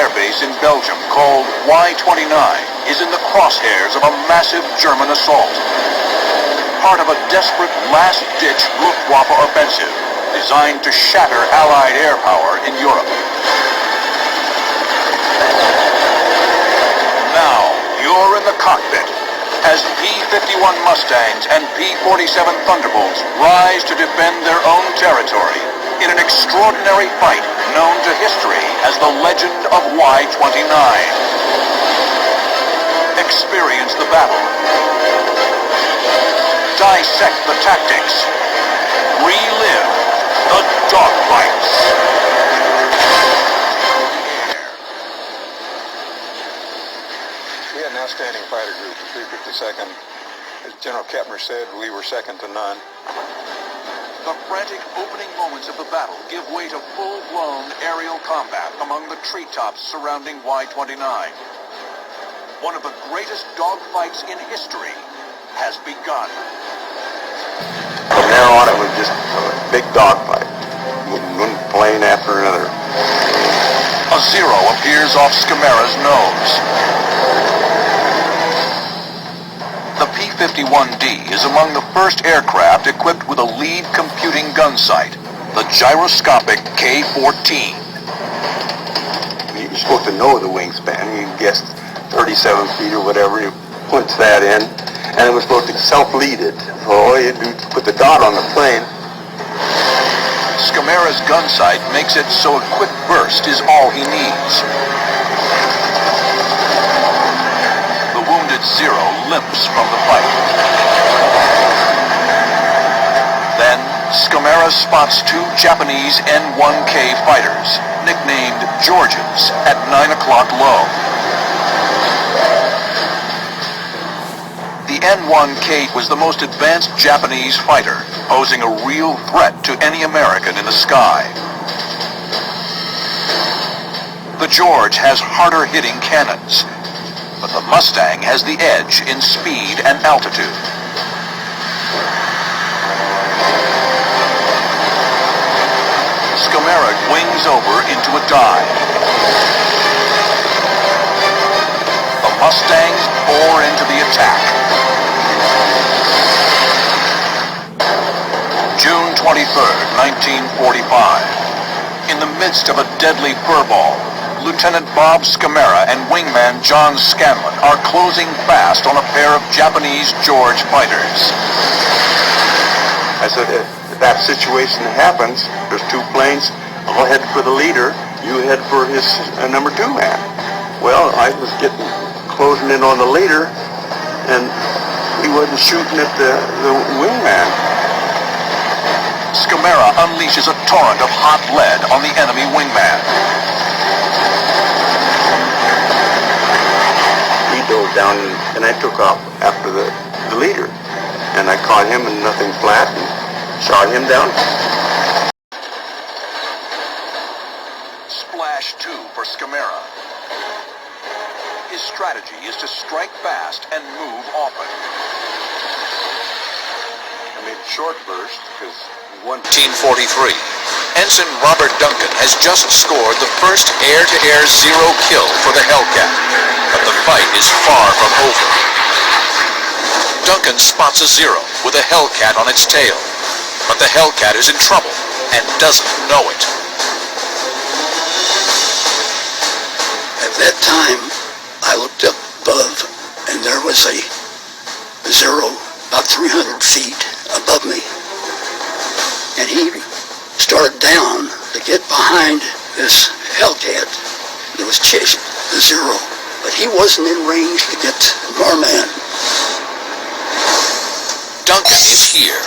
air base in Belgium called Y-29 is in the crosshairs of a massive German assault. Part of a desperate last-ditch Luftwaffe offensive designed to shatter Allied air power in Europe. Now, you're in the cockpit as P-51 Mustangs and P-47 Thunderbolts rise to defend their own territory in an extraordinary fight known to history as the Legend of Y-29. Experience the battle. Dissect the tactics. Relive the dogfights. We had an outstanding fighter group, the 352nd. As General Kepner said, we were second to none. The frantic opening moments of the battle give way to full-blown aerial combat among the treetops surrounding Y-29. One of the greatest dogfights in history has begun. From there on, it was just a big dogfight. One plane after another. A Zero appears off Scamera's nose. The P-51D is among the first aircraft equipped with a lead computing gun sight, the gyroscopic K-14. You're supposed to know the wingspan. You guessed 37 feet or whatever. You punch that in, and it was supposed to self-lead it. So all you do is put the dot on the plane. Scamera's gun sight makes it so a quick burst is all he needs. The wounded Zero limps from the fight. Then, Scamera spots two Japanese N-1K fighters, nicknamed Georges, at 9 o'clock low. The N-1K was the most advanced Japanese fighter, posing a real threat to any American in the sky. The George has harder-hitting cannons, but the Mustang has the edge in speed and altitude. Scamera wings over into a dive. The Mustangs pour into the attack. June 23rd, 1945. In the midst of a deadly furball, Lieutenant Bob Scamera and wingman John Scanlon are closing fast on a pair of Japanese George fighters. I said, if that situation happens, there's two planes, I'll head for the leader, you head for his number two man. Well, I was closing in on the leader, and he wasn't shooting at the wingman. Scamera unleashes a torrent of hot lead on the enemy wingman. He dove down, and I took off after the leader. And I caught him in nothing flat and shot him down. Splash 2 for Scamera. His strategy is to strike fast and move often. I made a short burst because 1943. Ensign Robert Duncan has just scored the first air-to-air Zero kill for the Hellcat, but the fight is far from over. Duncan spots a Zero with a Hellcat on its tail, but the Hellcat is in trouble and doesn't know it. At that time, I looked up above, and there was a Zero about 300 feet above me. And he started down to get behind this Hellcat that was chasing the Zero. But he wasn't in range to get our man. Duncan is here.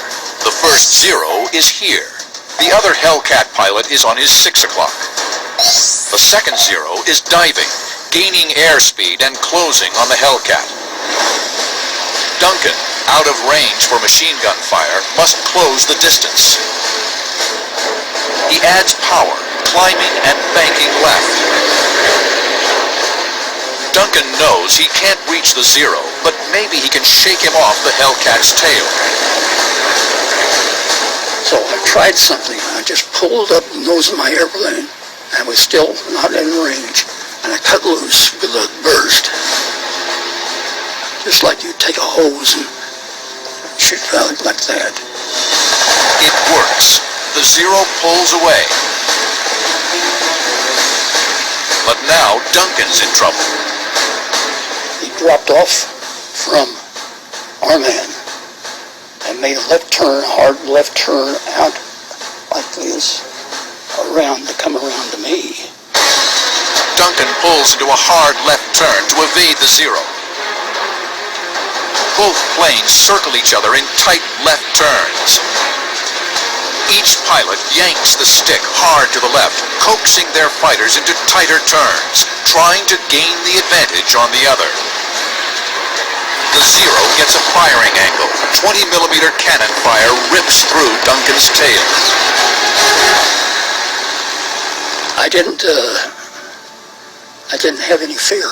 The first Zero is here. The other Hellcat pilot is on his 6 o'clock. The second Zero is diving, gaining airspeed and closing on the Hellcat. Duncan, out of range for machine gun fire, must close the distance. He adds power, climbing and banking left. Duncan knows he can't reach the Zero, but maybe he can shake him off the Hellcat's tail. So I tried something. I just pulled up the nose of my airplane. I was still not in range. And cut loose with a burst. Just like you take a hose and shoot out like that. It works. The Zero pulls away. But now Duncan's in trouble. He dropped off from our man and made a left turn, hard left turn out like this, around to come around to me. Duncan pulls into a hard left turn to evade the Zero. Both planes circle each other in tight left turns. Each pilot yanks the stick hard to the left, coaxing their fighters into tighter turns, trying to gain the advantage on the other. The Zero gets a firing angle. 20mm cannon fire rips through Duncan's tail. I didn't have any fear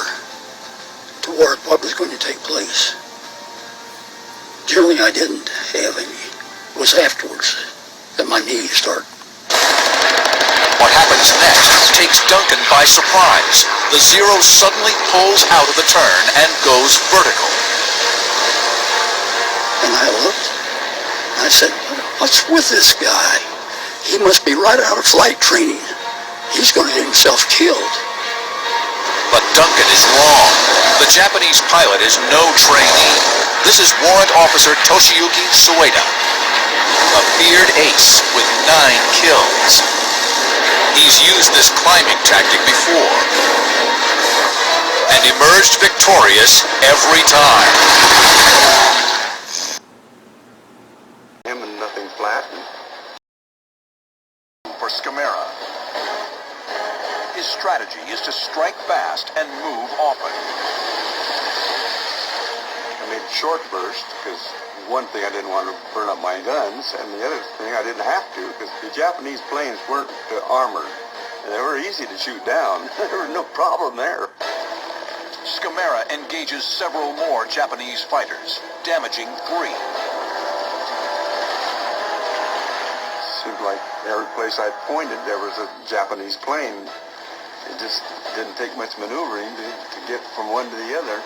toward what was going to take place. Generally, I didn't have any. It was afterwards that my knees started. What happens next takes Duncan by surprise. The Zero suddenly pulls out of the turn and goes vertical. And I looked, and I said, what's with this guy? He must be right out of flight training. He's going to get himself killed. But Duncan is wrong. The Japanese pilot is no trainee. This is Warrant Officer Toshiyuki Sueda, a feared ace with 9 kills. He's used this climbing tactic before and emerged victorious every time. Him and nothing flat. For Scamera, his strategy is to strike fast and move often. I made short bursts because one thing I didn't want to burn up my guns, and the other thing I didn't have to because the Japanese planes weren't armored. And they were easy to shoot down. There was no problem there. Scamera engages several more Japanese fighters, damaging 3. Seemed like every place I pointed there was a Japanese plane. It just didn't take much maneuvering to get from one to the other.